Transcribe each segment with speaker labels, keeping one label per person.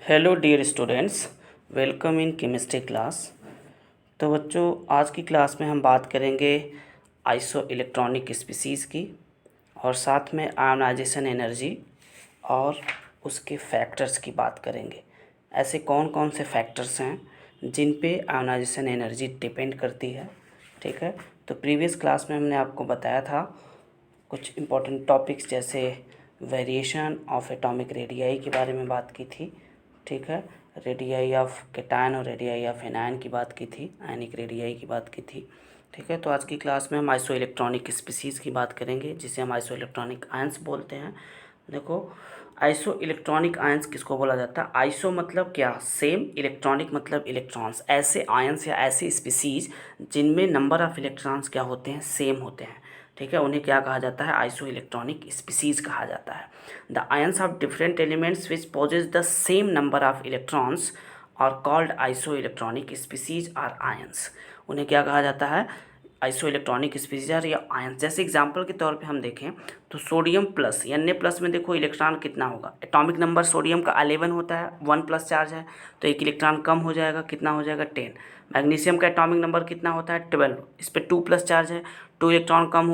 Speaker 1: Hello dear students, welcome in chemistry class. तो बच्चों, आज की क्लास में हम बात करेंगे आइसो इलेक्ट्रॉनिक स्पीसीज़ की और साथ में आयोनाइजेशन एनर्जी और उसके फैक्टर्स की बात करेंगे। ऐसे कौन कौन से फैक्टर्स हैं जिन पे आयोनाइजेशन एनर्जी डिपेंड करती है। ठीक है, तो प्रीवियस क्लास में हमने आपको बताया था कुछ इम्पोर्टेंट टॉपिक्स जैसे वेरिएशन ऑफ एटॉमिक रेडियाई के बारे में बात की थी। ठीक है, रेडियाई ऑफ कैटायन और रेडियाई ऑफ एनायन की बात की थी, आयनिक रेडियाई की बात की थी। ठीक है, तो आज की क्लास में हम आइसो इलेक्ट्रॉनिक स्पीसीज़ की बात करेंगे जिसे हम आइसो इलेक्ट्रॉनिक आयंस बोलते हैं। देखो, आइसो इलेक्ट्रॉनिक आयंस किसको बोला जाता है? आइसो मतलब क्या? सेम, इलेक्ट्रॉनिक मतलब इलेक्ट्रॉन्स। ऐसे आयंस या ऐसे स्पीसीज जिनमें नंबर ऑफ इलेक्ट्रॉन्स क्या होते हैं? सेम होते हैं। ठीक है, उन्हें क्या कहा जाता है? आइसो इलेक्ट्रॉनिक स्पीसीज कहा जाता है। The ions of different elements which possess the same number of electrons are called isoelectronic species are ions. उन्हें क्या कहा जाता है? आइसो इलेक्ट्रॉनिक स्पीसीज या आयंस। जैसे एग्जांपल के तौर पे हम देखें तो सोडियम प्लस Na+ में देखो इलेक्ट्रॉन कितना होगा? एटॉमिक नंबर सोडियम का 11 होता है, 1+ चार्ज है तो एक इलेक्ट्रॉन कम हो जाएगा, कितना हो जाएगा? 10। मैग्नीशियम का एटॉमिक नंबर कितना होता है? 12, इस पर 2+ चार्ज है, 2 इलेक्ट्रॉन कम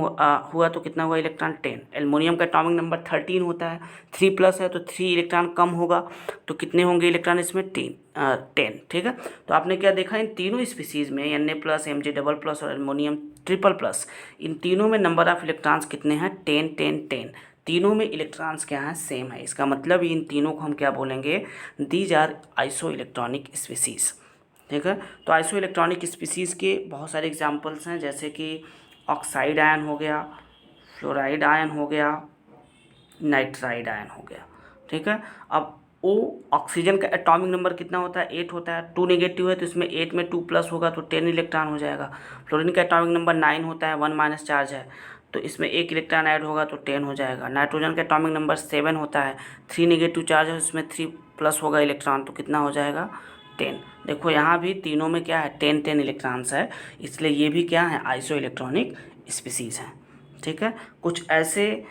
Speaker 1: हुआ तो कितना हुआ? इलेक्ट्रॉन 10। एल्युमिनियम का एटॉमिक नंबर 13 होता है, 3+ है तो 3 इलेक्ट्रॉन कम होगा तो कितने होंगे इलेक्ट्रॉन इसमें? 10। ठीक है, तो आपने क्या देखा इन तीनों स्पीसीज में Na+, Mg++ और एल्युमिनियम ट्रिपल+, इन तीनों में नंबर ऑफ इलेक्ट्रॉन्स कितने हैं? 10 10 10। तीनों में इलेक्ट्रॉन्स क्या हैं? सेम है। इसका मतलब इन तीनों को हम क्या बोलेंगे? These are isoelectronic species. ठीक है, तो आइसो इलेक्ट्रॉनिक स्पीसीज़ के बहुत सारे एग्जांपल्स हैं जैसे कि ऑक्साइड आयन हो गया, फ्लोराइड आयन हो गया, नाइट्राइड आयन हो गया। ठीक है, अब ओ ऑक्सीजन का एटॉमिक नंबर कितना होता है? 8 होता है। 2 नेगेटिव है तो इसमें 8 में 2+ होगा तो 10 इलेक्ट्रॉन हो जाएगा। फ्लोरीन का एटॉमिक नंबर 9 होता है, 1- चार्ज है तो इसमें 1 इलेक्ट्रॉन ऐड होगा तो 10 हो जाएगा। नाइट्रोजन का एटॉमिक नंबर 7 होता है, 3 नेगेटिव चार्ज है, इसमें 3+ होगा इलेक्ट्रॉन तो कितना हो जाएगा? 10। देखो यहाँ भी तीनों में क्या है? 10 10 इलेक्ट्रॉन्स है, इसलिए ये भी क्या है? आइसो इलेक्ट्रॉनिक स्पीसीज़ हैं। ठीक है, कुछ ऐसे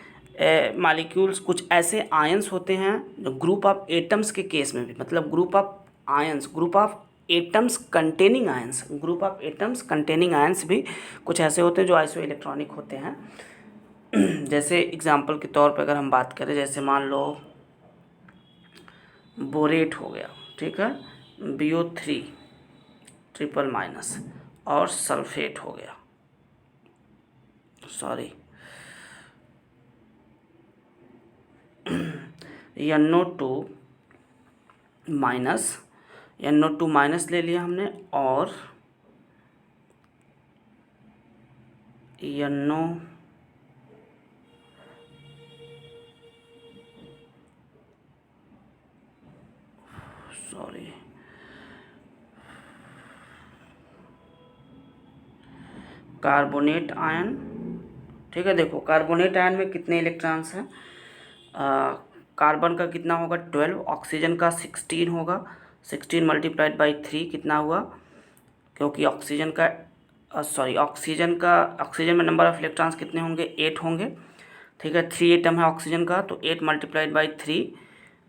Speaker 1: मालिक्यूल्स, कुछ ऐसे आयंस होते हैं जो ग्रुप ऑफ एटम्स के केस में भी, मतलब group of ions, group of atoms containing ions, group of atoms containing ions भी कुछ ऐसे होते हैं जो आइसो इलेक्ट्रॉनिक होते हैं। जैसे एग्जांपल के तौर पर अगर हम बात करें, जैसे मान लो बोरेट हो गया, ठीक है, BO3 ट्रिपल- और सल्फेट हो गया, सॉरी NO2- ले लिया हमने और NO सॉरी कार्बोनेट आयन। ठीक है, देखो कार्बोनेट आयन में कितने इलेक्ट्रॉन्स हैं? कार्बन का कितना होगा? 12, ऑक्सीजन का 16 होगा, 16 × 3 कितना हुआ? क्योंकि ऑक्सीजन में नंबर ऑफ इलेक्ट्रॉन्स कितने होंगे? 8 होंगे। ठीक है, 3 एटम है ऑक्सीजन का तो 8 × 3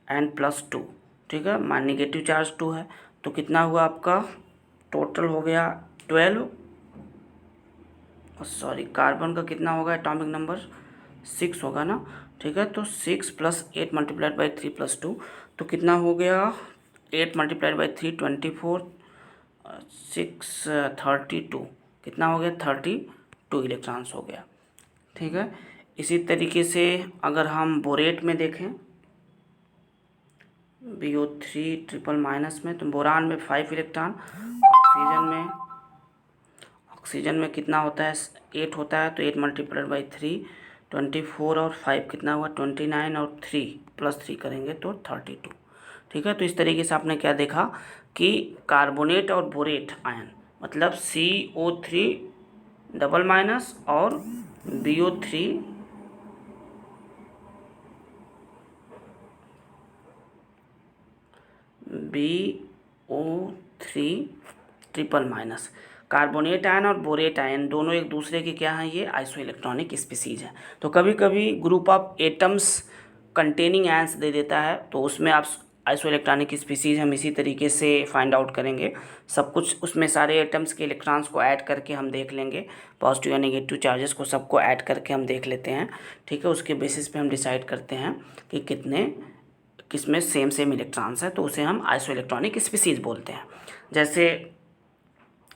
Speaker 1: एंड +2। ठीक है, नेगेटिव चार्ज 2 है तो कितना हुआ आपका? टोटल हो गया 12। सॉरी, कार्बन का कितना होगा एटॉमिक नंबर? 6 होगा ना। ठीक है, तो 6 + 8 × 3 +2 तो कितना हो गया? 8 × 3 24, 6 32, कितना हो गया? 32 इलेक्ट्रॉन्स हो गया। ठीक है, इसी तरीके से अगर हम बोरेट में देखें, BO3 ट्रिपल- में, तो बोरान में 5 इलेक्ट्रॉन, ऑक्सीजन में कितना होता है? 8 होता है तो 8 × 3 24 और 5 कितना हुआ? 29 और 3 +3 करेंगे तो 32। ठीक है, तो इस तरीके से आपने क्या देखा कि कार्बोनेट और बोरेट आयन मतलब CO3 और BO3 ट्रिपल- कार्बोनेट आयन और बोरेट आयन दोनों एक दूसरे के क्या हैं? ये आइसो इलेक्ट्रॉनिक स्पीसीज हैं। तो कभी कभी group of atoms containing ions दे देता है तो उसमें आप आइसो इलेक्ट्रॉनिक स्पीसीज हम इसी तरीके से फाइंड आउट करेंगे। सब कुछ उसमें सारे एटम्स के इलेक्ट्रॉन्स को ऐड करके हम देख लेंगे, पॉजिटिव या नेगेटिव चार्जेस को सबको ऐड करके हम देख लेते हैं। ठीक है, उसके बेसिस पे हम डिसाइड करते हैं कि किसमें सेम इलेक्ट्रॉन्स है, तो उसे हम आइसो इलेक्ट्रॉनिक स्पीसीज बोलते हैं। जैसे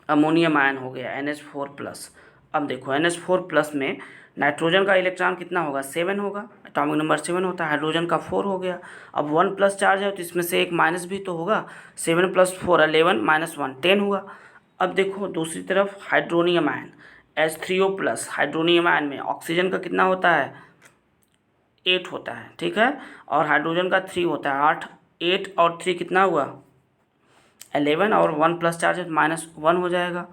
Speaker 1: अमोनियम आयन हो गया NH4+। अब देखो NH4+ में नाइट्रोजन का इलेक्ट्रॉन कितना होगा, 7 होगा, एटॉमिक नंबर 7 होता है। हाइड्रोजन का 4 हो गया। अब 1+ चार्ज है तो इसमें से एक माइनस भी तो होगा, 7 + 4 11 - 1 10 हुआ। अब देखो दूसरी तरफ hydronium ion H3O+। Hydronium ion में ऑक्सीजन का कितना होता है, 8 होता है। ठीक है, और हाइड्रोजन का 3 होता है। 8 और 3 कितना हुआ, 11, और 1+ चार्ज -1 हो जाएगा।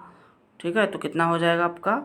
Speaker 1: ठीक है, तो कितना हो जाएगा आपका,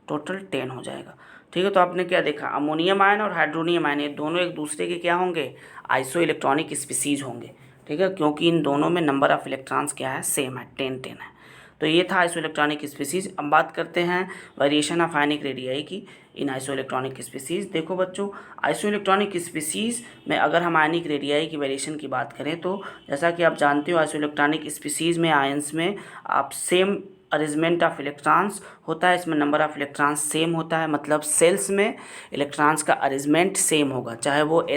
Speaker 1: टोटल 10 हो जाएगा। ठीक है, तो आपने क्या देखा, अमोनियम आयन और हाइड्रोनियम आयन ये दोनों एक दूसरे के क्या होंगे, आइसो इलेक्ट्रॉनिक स्पीसीज होंगे। ठीक है, क्योंकि इन दोनों में नंबर ऑफ इलेक्ट्रॉन्स क्या है, सेम है, 10 है। तो ये था आइसो इलेक्ट्रॉनिक स्पीसीज। अब बात करते हैं वेरिएशन ऑफ आयनिक रेडियाई की इन आइसो इलेक्ट्रॉनिक स्पीसीज। देखो बच्चों, आइसो इलेक्ट्रॉनिक स्पीसीज में अगर हम आयनिक रेडियाई की वेरिएशन की बात करें तो जैसा कि आप जानते हो, आइसो इलेक्ट्रॉनिक स्पीसीज में आयंस में आप सेम अरेंजमेंट ऑफ इलेक्ट्रॉन्स होता है। इसमें नंबर ऑफ इलेक्ट्रॉन्स सेम होता है, मतलब सेल्स में इलेक्ट्रॉन्स का अरेंजमेंट सेम होगा, चाहे वो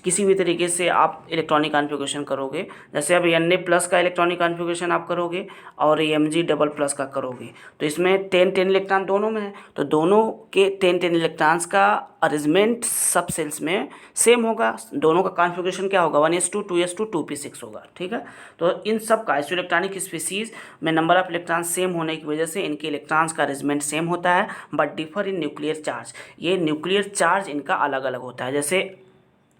Speaker 1: किसी भी तरीके से आप इलेक्ट्रॉनिक कॉन्फ़िगरेशन करोगे। जैसे अब Na+ का इलेक्ट्रॉनिक कॉन्फ़िगरेशन आप करोगे और Mg++ का करोगे, तो इसमें 10 इलेक्ट्रॉन दोनों में है, तो दोनों के 10 इलेक्ट्रॉन्स का अरेंजमेंट सब सेल्स में सेम होगा। दोनों का कॉन्फ़िगरेशन क्या होगा, 1s2 2s2 2p6 होगा। ठीक है, तो इन सब का आइसो इलेक्ट्रॉनिक स्पीसीज में नंबर ऑफ इलेक्ट्रॉन्स सेम होने की वजह से इनके इलेक्ट्रॉन्स का अरेंजमेंट सेम होता है, but differ in nuclear charge. ये न्यूक्लियर चार्ज इनका अलग अलग होता है। जैसे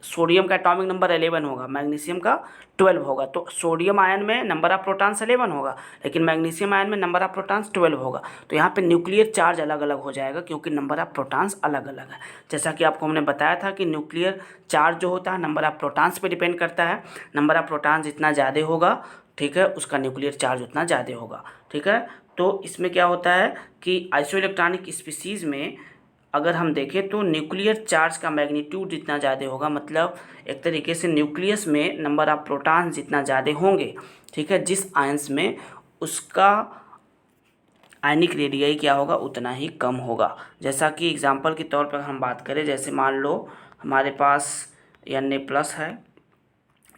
Speaker 1: सोडियम का एटॉमिक नंबर 11 होगा, मैग्नीशियम का 12 होगा, तो सोडियम आयन में नंबर ऑफ प्रोटॉन्स 11 होगा, लेकिन मैग्नीशियम आयन में नंबर ऑफ प्रोटॉन्स 12 होगा। तो यहाँ पे न्यूक्लियर चार्ज अलग अलग हो जाएगा, क्योंकि नंबर ऑफ प्रोटॉन्स अलग अलग है। जैसा कि आपको हमने बताया था कि न्यूक्लियर चार्ज जो होता है नंबर ऑफ प्रोटॉन्स पे डिपेंड करता है। नंबर ऑफ प्रोटॉन्स जितना ज़्यादा होगा, ठीक है, उसका न्यूक्लियर चार्ज उतना ज़्यादा होगा। ठीक है, तो इसमें क्या होता है कि आइसो इलेक्ट्रॉनिक स्पीसीज़ में अगर हम देखें तो न्यूक्लियर चार्ज का मैग्नीट्यूड जितना ज़्यादा होगा, मतलब एक तरीके से न्यूक्लियस में नंबर ऑफ प्रोटॉन्स जितना ज़्यादा होंगे, ठीक है, जिस आयंस में उसका आयनिक रेडियाई क्या होगा, उतना ही कम होगा। जैसा कि एग्जांपल के तौर पर हम बात करें, जैसे मान लो हमारे पास Na+ है,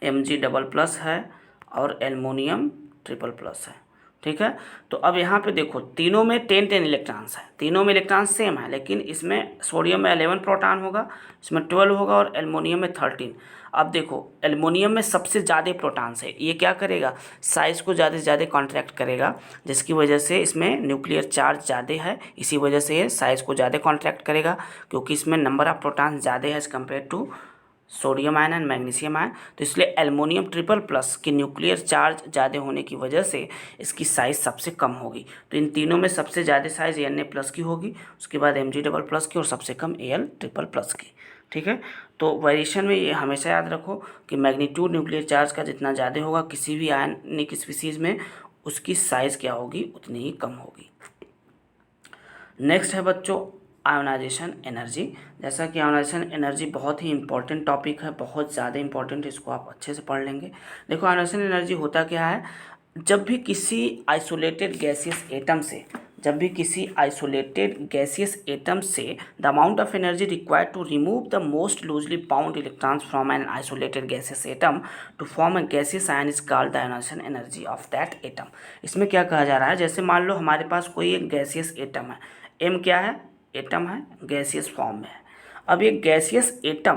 Speaker 1: Mg++ है और एल्युमिनियम ट्रिपल+ है। ठीक है, तो अब यहाँ पे देखो तीनों में 10 इलेक्ट्रॉन्स है, तीनों में इलेक्ट्रॉन्स सेम है, लेकिन इसमें सोडियम में 11 प्रोटॉन होगा, इसमें 12 होगा, और एल्युमिनियम में 13। अब देखो एल्युमिनियम में सबसे ज़्यादा प्रोटॉन्स है, ये क्या करेगा, साइज़ को ज़्यादा से ज़्यादा कॉन्ट्रैक्ट करेगा, जिसकी वजह से इसमें न्यूक्लियर चार्ज ज़्यादा है, इसी वजह से ये साइज़ को ज़्यादा कॉन्ट्रैक्ट करेगा, क्योंकि इसमें नंबर ऑफ प्रोटॉन्स ज़्यादा है as compare to sodium ion and magnesium ion. तो इसलिए एल्युमिनियम ट्रिपल+ की न्यूक्लियर चार्ज ज़्यादा होने की वजह से इसकी साइज़ सबसे कम होगी। तो इन तीनों में सबसे ज़्यादा साइज़ Na+ की होगी, उसके बाद Mg++ की, और सबसे कम Al++ की। ठीक है, तो वेरिएशन में ये हमेशा याद रखो कि मैग्नीट्यूड न्यूक्लियर चार्ज का जितना ज़्यादा होगा किसी भी आयनिक स्पीसीज़ में, उसकी साइज़ क्या होगी, उतनी ही कम होगी। नेक्स्ट है बच्चों आयोनाइजेशन एनर्जी। जैसा कि आयोनाइजेशन एनर्जी बहुत ही इंपॉर्टेंट टॉपिक है, बहुत ज़्यादा इंपॉर्टेंट, इसको आप अच्छे से पढ़ लेंगे। देखो आयोनाइजेशन एनर्जी होता क्या है, जब भी किसी आइसोलेटेड गैसियस एटम से the amount of energy required to remove the most loosely bound electrons from an isolated gaseous atom to form a gaseous ion is called the ionisation energy of that atom. इसमें क्या कहा जा रहा है, जैसे मान लो हमारे पास कोई एक गैसियस एटम है, एम क्या है, एटम है, गैसियस फॉर्म में है। अब ये गैसियस एटम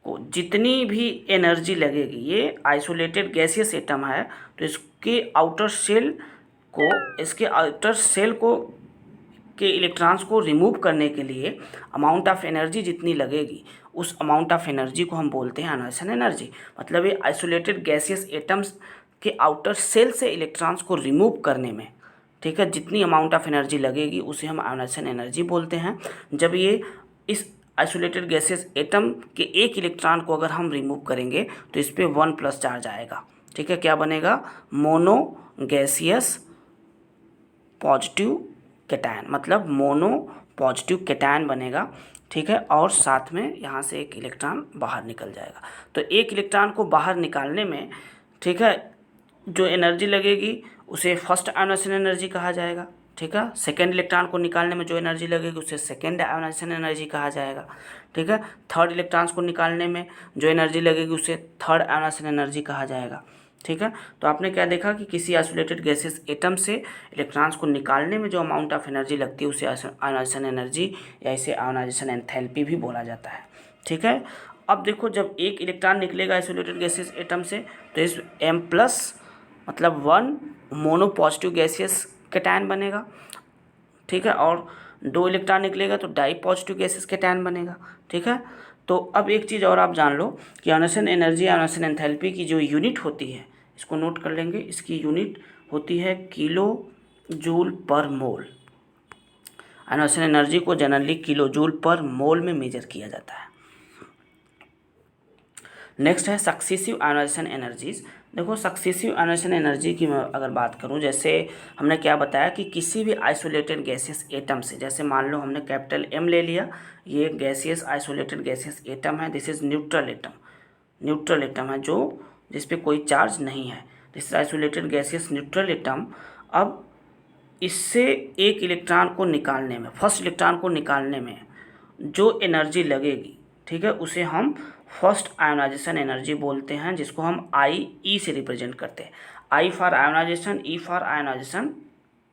Speaker 1: को जितनी भी एनर्जी लगेगी, ये आइसोलेटेड गैसियस एटम है, तो इसके आउटर सेल को के इलेक्ट्रॉन्स को रिमूव करने के लिए अमाउंट ऑफ एनर्जी जितनी लगेगी, उस अमाउंट ऑफ एनर्जी को हम बोलते हैं आयोनाइजेशन एनर्जी। मतलब ये आइसोलेटेड गैसियस एटम्स के आउटर सेल से इलेक्ट्रॉन्स को रिमूव करने में, ठीक है, जितनी अमाउंट ऑफ एनर्जी लगेगी उसे हम आयोनाइजेशन एनर्जी बोलते हैं। जब ये इस आइसोलेटेड गैसियस एटम के एक इलेक्ट्रॉन को अगर हम रिमूव करेंगे तो इस पर 1+ चार्ज आएगा। ठीक है, क्या बनेगा, मोनो गैसियस पॉजिटिव कैटायन, मतलब मोनो पॉजिटिव कैटायन बनेगा। ठीक है, और साथ में यहाँ से एक इलेक्ट्रॉन बाहर निकल जाएगा। तो एक इलेक्ट्रॉन को बाहर निकालने में, ठीक है, जो एनर्जी लगेगी उसे फर्स्ट आयोनाइजेशन एनर्जी कहा जाएगा। ठीक है, सेकेंड इलेक्ट्रॉन को निकालने में जो एनर्जी लगेगी उसे सेकेंड आयोनाइजेशन एनर्जी कहा जाएगा। ठीक है, थर्ड इलेक्ट्रॉन्स को निकालने में जो एनर्जी लगेगी उसे थर्ड आयोनाइजेशन एनर्जी कहा जाएगा। ठीक है, तो आपने क्या देखा कि किसी आइसोलेटेड गैसेस एटम से इलेक्ट्रॉन्स को निकालने में जो अमाउंट ऑफ एनर्जी लगती है उसे आयोनाइजेशन एनर्जी या इसे आयोनाइजेशन एंथैल्पी भी बोला जाता है। ठीक है, अब देखो जब एक इलेक्ट्रॉन निकलेगा आइसोलेटेड गैसेस एटम से तो इस M+ मतलब 1 मोनो पॉजिटिव गैसियस कैटायन बनेगा। ठीक है, और 2 इलेक्ट्रॉन निकलेगा तो डाई पॉजिटिव गैसेस कैटायन बनेगा। ठीक है, तो अब एक चीज़ और आप जान लो कि आयोनाइजेशन एनर्जी आयोनाइजेशन एंथैल्पी की जो यूनिट होती है, इसको नोट कर लेंगे, इसकी यूनिट होती है किलो जूल पर मोल। आयोनाइजेशन एनर्जी को जनरली किलो जूल पर मोल में मेजर किया जाता है। नेक्स्ट है सक्सेसिव आयोनाइजेशन एनर्जीज। देखो सक्सेसिव आयोनाइजेशन एनर्जी की मैं अगर बात करूं, जैसे हमने क्या बताया कि किसी भी आइसोलेटेड गैसियस एटम से, जैसे मान लो हमने कैपिटल M ले लिया, ये गैसियस आइसोलेटेड गैसियस एटम है, this is neutral atom. Neutral atom है जो जिस पे कोई चार्ज नहीं है, this is isolated gaseous neutral atom. अब इससे एक इलेक्ट्रॉन को निकालने में, फर्स्ट इलेक्ट्रॉन को निकालने में जो एनर्जी लगेगी, ठीक है, उसे हम फर्स्ट आयोनाइजेशन एनर्जी बोलते हैं, जिसको हम IE से रिप्रेजेंट करते हैं। I for ionisation, E for ionisation,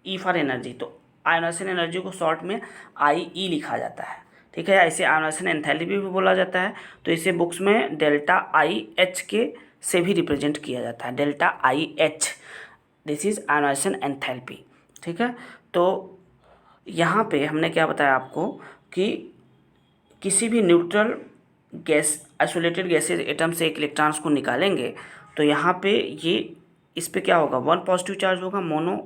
Speaker 1: E for energy. तो आयोनाइजेशन एनर्जी को शॉर्ट में IE लिखा जाता है। ठीक है, इसे आयोनाइजेशन एंथैल्पी भी बोला जाता है। तो इसे बुक्स में ΔIH के से भी रिप्रेजेंट किया जाता है, ΔIH, this is ionisation enthalpy. ठीक है, तो यहाँ पे हमने क्या बताया आपको कि किसी भी neutral gas isolated gases atom से एक इलेक्ट्रॉन्स को निकालेंगे तो यहाँ पे ये इस पे क्या होगा, 1 पॉजिटिव चार्ज होगा, मोनो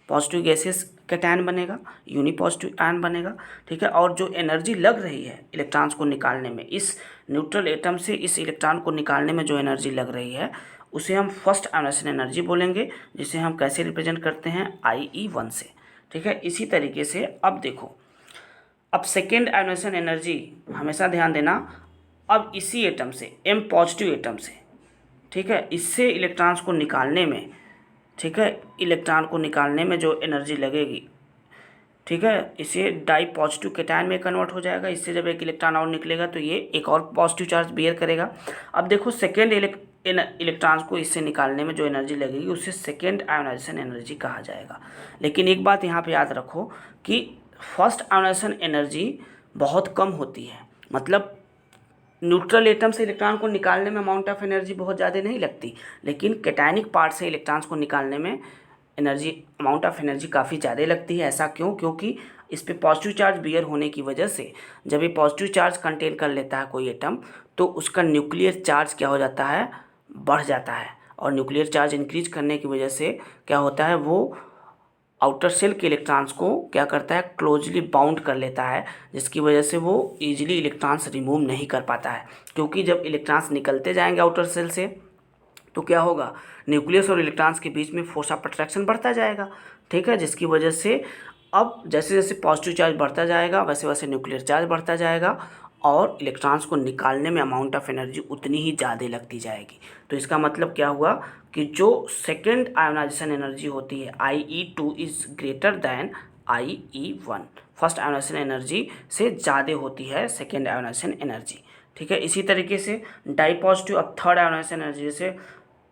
Speaker 1: पॉजिटिव गैसेस कैटायन बनेगा, यूनी पॉजिटिव आयन बनेगा। ठीक है, और जो एनर्जी लग रही है इलेक्ट्रॉन्स को निकालने में, इस न्यूट्रल एटम से इस इलेक्ट्रॉन को निकालने में जो एनर्जी लग रही है उसे हम फर्स्ट आयोनाइजेशन एनर्जी बोलेंगे, जिसे हम कैसे रिप्रेजेंट करते हैं, IE1 से। ठीक है, इसी तरीके से अब देखो, अब सेकेंड आयोनाइजेशन एनर्जी हमेशा ध्यान देना, अब इसी एटम से M पॉजिटिव एटम से, ठीक है, इससे इलेक्ट्रॉन्स को निकालने में, ठीक है, इलेक्ट्रॉन को निकालने में जो एनर्जी लगेगी, ठीक है, इसे डाई पॉजिटिव कैटायन में कन्वर्ट हो जाएगा। इससे जब एक इलेक्ट्रॉन और निकलेगा तो ये एक और पॉजिटिव चार्ज बियर करेगा। अब देखो सेकेंड इलेक्ट्रॉन्स को इससे निकालने में जो एनर्जी लगेगी उसे सेकेंड आयोनाइजेशन एनर्जी कहा जाएगा। लेकिन एक बात यहाँ पे याद रखो कि फर्स्ट आयोनाइजेशन एनर्जी बहुत कम होती है, मतलब न्यूट्रल एटम से इलेक्ट्रॉन को निकालने में अमाउंट ऑफ एनर्जी बहुत ज़्यादा नहीं लगती, लेकिन कैटायनिक पार्ट से इलेक्ट्रॉन्स को निकालने में एनर्जी, अमाउंट ऑफ एनर्जी काफ़ी ज़्यादा लगती है। ऐसा क्यों? क्योंकि इस पे पॉजिटिव चार्ज बियर होने की वजह से जब ये पॉजिटिव चार्ज कंटेन कर लेता है कोई एटम तो उसका न्यूक्लियर चार्ज क्या हो जाता है, बढ़ जाता है। और न्यूक्लियर चार्ज इंक्रीज करने की वजह से क्या होता है, वो आउटर सेल के इलेक्ट्रॉन्स को क्या करता है, क्लोजली बाउंड कर लेता है, जिसकी वजह से वो ईजिली इलेक्ट्रॉन्स रिमूव नहीं कर पाता है। क्योंकि जब इलेक्ट्रॉन्स निकलते जाएंगे आउटर सेल से तो क्या होगा, न्यूक्लियस और इलेक्ट्रॉन्स के बीच में फोर्स ऑफ अट्रैक्शन बढ़ता जाएगा। ठीक है, जिसकी वजह से अब जैसे जैसे पॉजिटिव चार्ज बढ़ता जाएगा वैसे वैसे न्यूक्लियर चार्ज बढ़ता जाएगा और इलेक्ट्रॉन्स को निकालने में अमाउंट ऑफ एनर्जी उतनी ही ज़्यादा लगती जाएगी। तो इसका मतलब क्या हुआ कि जो सेकेंड आयोनाइजेशन एनर्जी होती है IE2 is greater than IE1, first ionisation energy से ज़्यादा होती है सेकेंड आयोनाइजेशन एनर्जी। ठीक है, इसी तरीके से डाई पॉजिटिव, अब थर्ड आयोनाइजेशन एनर्जी जैसे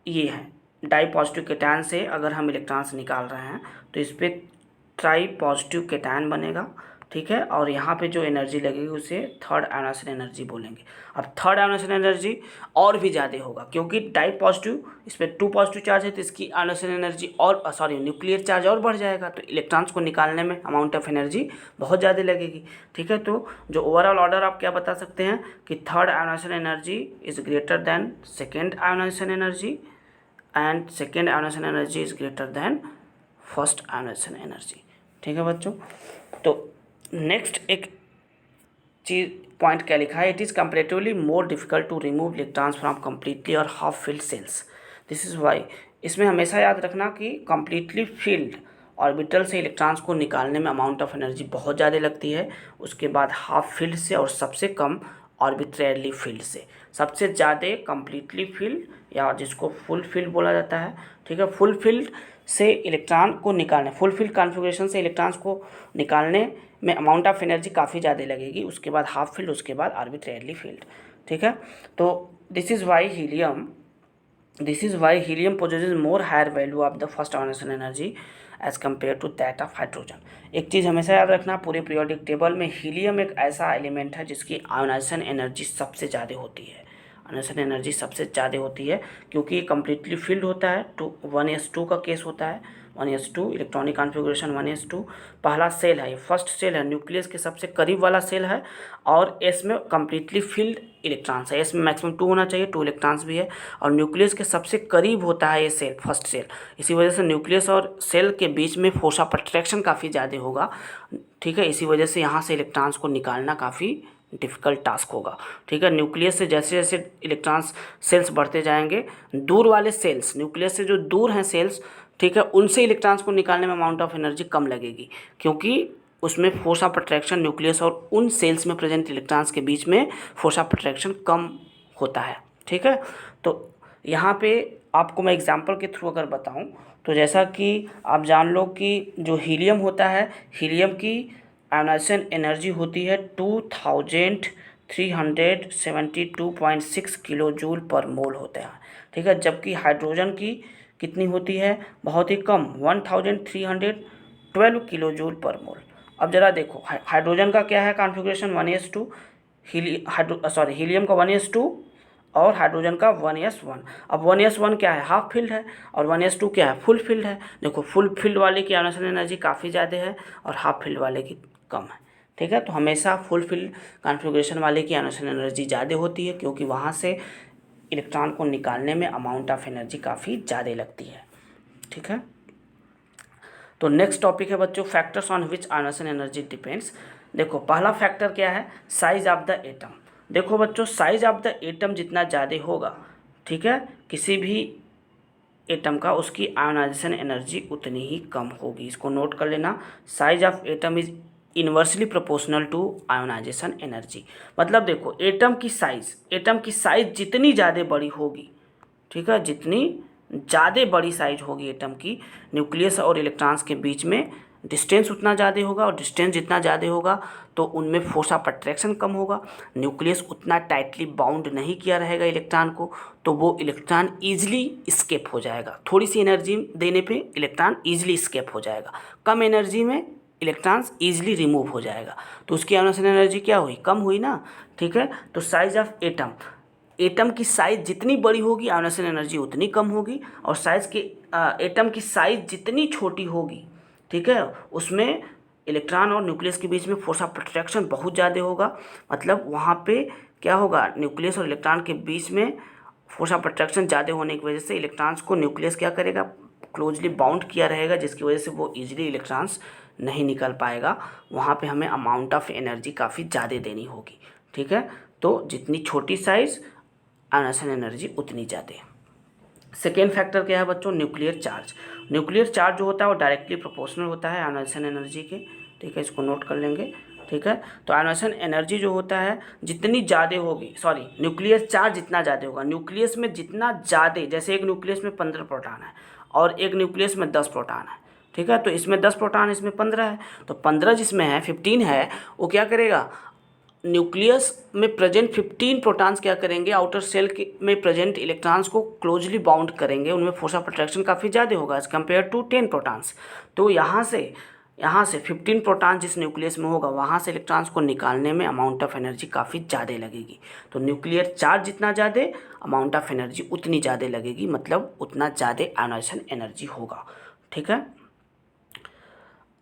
Speaker 1: ये है, डाई पॉजिटिव कैटायन से अगर हम इलेक्ट्रॉन्स निकाल रहे हैं तो इस पर ट्राई पॉजिटिव कैटायन बनेगा। ठीक है, और यहाँ पे जो एनर्जी लगेगी उसे थर्ड आयोनाइजेशन एनर्जी बोलेंगे। अब थर्ड आयोनाइजेशन एनर्जी और भी ज़्यादा होगा क्योंकि डाई पॉजिटिव, इस पर 2 पॉजिटिव चार्ज है तो इसकी आयोनाइजेशन एनर्जी और न्यूक्लियर चार्ज और बढ़ जाएगा, तो इलेक्ट्रॉन्स को निकालने में अमाउंट ऑफ एनर्जी बहुत ज़्यादा लगेगी। ठीक है, तो जो ओवरऑल ऑर्डर आप क्या बता सकते हैं कि third ionisation energy is greater than second ionisation energy and second ionisation energy is greater than first ionisation energy. ठीक है बच्चों, तो नेक्स्ट एक चीज पॉइंट क्या लिखा है, it is comparatively more difficult to remove electrons from completely और half filled shells, this is why. इसमें हमेशा याद रखना कि कम्प्लीटली फिल्ड ऑर्बिटल से इलेक्ट्रॉन्स को निकालने में अमाउंट ऑफ एनर्जी बहुत ज़्यादा लगती है, उसके बाद हाफ फील्ड से, और सबसे कम ऑर्बिट्रेरली फील्ड से। सबसे ज़्यादा कंप्लीटली फील्ड या जिसको फुल फील्ड बोला जाता है, ठीक है, फुल फील्ड से इलेक्ट्रॉन को निकालने, फुल फील्ड कॉन्फ़िगरेशन से इलेक्ट्रॉन्स को निकालने में अमाउंट ऑफ एनर्जी काफ़ी ज़्यादा लगेगी, उसके बाद हाफ फील्ड, उसके बाद आर्बिट्रेरली फील्ड, ठीक है। तो this is Y helium possesses more higher value of the first ionization energy as compared to that of hydrogen। एक चीज़ हमेशा याद रखना, पूरे पीरियोडिक टेबल में हीलियम एक ऐसा एलिमेंट है जिसकी आयोनाइजेशन एनर्जी सबसे ज़्यादा होती है। आयोनाइजेशन एनर्जी सबसे ज़्यादा होती है क्योंकि ये कम्प्लीटली फिल्ड होता है। 1s2 का केस होता है, 1s2 इलेक्ट्रॉनिक कॉन्फ़िगरेशन 1s2 पहला सेल है, ये फर्स्ट सेल है, न्यूक्लियस के सबसे करीब वाला सेल है, और एस में कम्प्लीटली फिल्ड इलेक्ट्रॉन्स है। एस में मैक्सिमम 2 होना चाहिए, 2 इलेक्ट्रॉन्स भी है, और न्यूक्लियस के सबसे करीब होता है ये सेल, फर्स्ट सेल। इसी वजह से न्यूक्लियस और सेल के बीच में फोर्स ऑफ अट्रैक्शन काफ़ी ज़्यादा होगा, ठीक है। इसी वजह से यहाँ से इलेक्ट्रॉन्स को निकालना काफ़ी डिफ़िकल्ट टास्क होगा, ठीक है। न्यूक्लियस से जैसे जैसे इलेक्ट्रॉन्स सेल्स बढ़ते जाएंगे, दूर वाले सेल्स, न्यूक्लियस से जो दूर हैं सेल्स, ठीक है, उनसे इलेक्ट्रॉन्स को निकालने में अमाउंट ऑफ एनर्जी कम लगेगी, क्योंकि उसमें फोर्स ऑफ अट्रैक्शन न्यूक्लियस और उन सेल्स में प्रेजेंट इलेक्ट्रॉन्स के बीच में फोर्स ऑफ अट्रैक्शन कम होता है, ठीक है। तो यहाँ पे आपको मैं एग्जांपल के थ्रू अगर बताऊँ तो जैसा कि आप जान लो कि जो हीलियम होता है, हीलियम की आयोनाइजेशन एनर्जी होती है 2372.6 किलो जूल पर मोल होता है, ठीक है। जबकि हाइड्रोजन की कितनी होती है, बहुत ही कम, 1312 किलो जूल पर मोल। अब ज़रा देखो हाइड्रोजन का क्या है कॉन्फ़िगरेशन, 1s2, हीलियम का 1s2 और हाइड्रोजन का 1s1। अब 1s1 क्या है, हाफ फील्ड है, और 1s2 क्या है, फुल फील्ड है। देखो फुल फील्ड वाले की आयोनाइजेशन एनर्जी काफ़ी ज़्यादा है और हाफ फील्ड वाले की कम है, ठीक है। तो हमेशा फुल फील्ड कॉन्फ़िगरेशन वाले की आयोनाइजेशन एनर्जी ज़्यादा होती है, क्योंकि वहाँ से इलेक्ट्रॉन को निकालने में अमाउंट ऑफ एनर्जी काफ़ी ज़्यादा लगती है, ठीक है। तो नेक्स्ट टॉपिक है बच्चों, factors on which ionisation energy depends. देखो पहला फैक्टर क्या है, साइज ऑफ द एटम। देखो बच्चों साइज ऑफ द एटम जितना ज़्यादा होगा, ठीक है, किसी भी एटम का, उसकी आयोनाइजेशन एनर्जी उतनी ही कम होगी। इसको नोट कर लेना, size of atom is inversely proportional to ionisation energy. मतलब देखो एटम की साइज जितनी ज़्यादा बड़ी होगी, ठीक है, जितनी ज़्यादा बड़ी साइज होगी एटम की, न्यूक्लियस और इलेक्ट्रॉन्स के बीच में डिस्टेंस उतना ज़्यादा होगा, और डिस्टेंस जितना ज़्यादा होगा तो उनमें फोर्स ऑफ अट्रैक्शन कम होगा। न्यूक्लियस उतना टाइटली बाउंड नहीं किया रहेगा इलेक्ट्रॉन को, तो वो इलेक्ट्रॉन ईजिली स्केप हो जाएगा। थोड़ी सी एनर्जी देने पे इलेक्ट्रॉन ईजिली स्केप हो जाएगा, कम एनर्जी में इलेक्ट्रॉन्स ईजिली रिमूव हो जाएगा, तो उसकी आयोनाइजेशन एनर्जी क्या हुई, कम हुई ना, ठीक है। तो साइज ऑफ एटम की साइज जितनी बड़ी होगी आयोनाइजेशन एनर्जी उतनी कम होगी, और एटम की साइज जितनी छोटी होगी, ठीक है, उसमें इलेक्ट्रॉन और न्यूक्लियस के बीच में फोर्स ऑफ अट्रैक्शन बहुत ज़्यादा होगा। मतलब वहाँ पे क्या होगा, न्यूक्लियस और इलेक्ट्रॉन के बीच में फोर्स ऑफ अट्रैक्शन ज़्यादा होने की वजह से इलेक्ट्रॉन्स को न्यूक्लियस क्या करेगा, क्लोजली बाउंड किया रहेगा, जिसकी वजह से वो ईजिली इलेक्ट्रॉन्स नहीं निकल पाएगा। वहाँ पे हमें अमाउंट ऑफ एनर्जी काफ़ी ज़्यादा देनी होगी, ठीक है। तो जितनी छोटी साइज़ आयोनाइजेशन एनर्जी उतनी ज़्यादा है। सेकेंड फैक्टर क्या है बच्चों, न्यूक्लियर चार्ज। न्यूक्लियर चार्ज जो होता है वो डायरेक्टली प्रोपोर्शनल होता है आयोनाइजेशन एनर्जी के, ठीक है, इसको नोट कर लेंगे, ठीक है। तो आयोनाइजेशन एनर्जी जो होता है जितनी ज़्यादा होगी, न्यूक्लियर चार्ज जितना ज़्यादा होगा, न्यूक्लियस में जितना ज़्यादा, जैसे एक न्यूक्लियस में 15 प्रोटॉन है और एक न्यूक्लियस में 10 प्रोटॉन है, ठीक है। तो इसमें 10 प्रोटॉन, इसमें 15 है, तो 15 जिसमें है, 15 है, वो क्या करेगा, न्यूक्लियस में प्रेजेंट 15 प्रोटॉन्स क्या करेंगे, आउटर सेल में प्रेजेंट इलेक्ट्रॉन्स को क्लोजली बाउंड करेंगे, उनमें फोर्स ऑफ अट्रैक्शन काफ़ी ज़्यादा होगा एज कम्पेयर टू 10 प्रोटॉन्स। तो यहाँ से 15 प्रोटॉन जिस न्यूक्लियस में होगा, वहाँ से इलेक्ट्रॉन्स को निकालने में अमाउंट ऑफ एनर्जी काफ़ी ज़्यादा लगेगी। तो न्यूक्लियर चार्ज जितना ज़्यादा, अमाउंट ऑफ एनर्जी उतनी ज़्यादा लगेगी, मतलब उतना ज़्यादा आयोनाइजेशन एनर्जी होगा, ठीक है।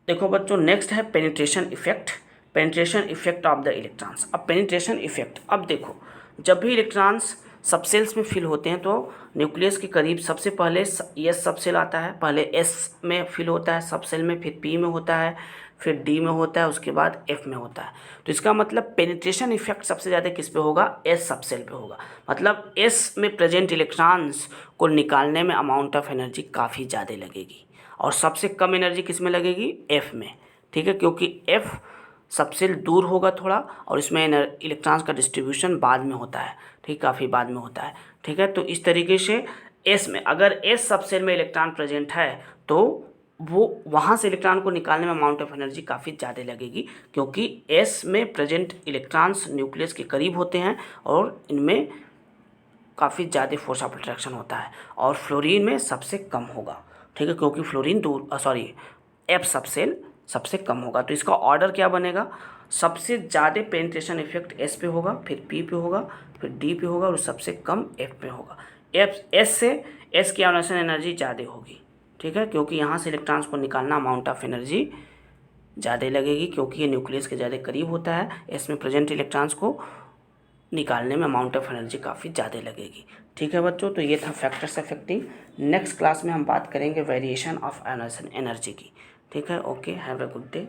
Speaker 1: देखो बच्चों नेक्स्ट है penetration effect. Penetration effect of the electrons. अब पेनिट्रेशन इफेक्ट, अब देखो जब भी इलेक्ट्रॉन्स सब सेल्स में फिल होते हैं तो न्यूक्लियस के करीब सबसे पहले एस सब सेल आता है, पहले एस में फिल होता है सब सेल में, फिर पी में होता है, फिर डी में होता है, उसके बाद एफ में होता है। तो इसका मतलब पेनिट्रेशन इफेक्ट सबसे ज़्यादा किस पे होगा, एस सब सेल पे होगा। मतलब एस में प्रेजेंट इलेक्ट्रॉन्स को निकालने में अमाउंट ऑफ एनर्जी काफ़ी ज़्यादा लगेगी। और सबसे कम एनर्जी किस में लगेगी, एफ में। ठीक है, क्योंकि एफ सबसे दूर होगा थोड़ा, और इसमें इलेक्ट्रॉन्स का डिस्ट्रीब्यूशन बाद में होता है। ठीक, काफ़ी बाद में होता है। ठीक है, तो इस तरीके से एस में, अगर एस सबसेल में इलेक्ट्रॉन प्रेजेंट है तो वो वहाँ से इलेक्ट्रॉन को निकालने में अमाउंट ऑफ एनर्जी काफ़ी ज़्यादा लगेगी, क्योंकि एस में प्रेजेंट इलेक्ट्रॉन्स न्यूक्लियस के करीब होते हैं और इनमें काफ़ी ज़्यादा फोर्स ऑफ अट्रैक्शन होता है, और फ्लोरीन में सबसे कम होगा। ठीक है, क्योंकि फ्लोरीन एफ सबसेल सबसे कम होगा। तो इसका ऑर्डर क्या बनेगा, सबसे ज़्यादा पेनिट्रेशन इफेक्ट एस पे होगा, फिर पी पे होगा, फिर डी पे होगा, और सबसे कम एफ पे होगा। एस की आयोनाइजेशन एनर्जी ज़्यादा होगी। ठीक है, क्योंकि यहाँ से इलेक्ट्रॉन्स को निकालना अमाउंट ऑफ एनर्जी ज़्यादा लगेगी, क्योंकि ये न्यूक्लियस के ज़्यादा करीब होता है। एस में प्रेजेंट इलेक्ट्रॉन्स को निकालने में अमाउंट ऑफ एनर्जी काफ़ी ज़्यादा लगेगी। ठीक है बच्चों, तो ये था फैक्टर्स अफेक्टिंग। नेक्स्ट क्लास में हम बात करेंगे वेरिएशन ऑफ आयोनाइजेशन एनर्जी की। ठीक है, okay, have a good day.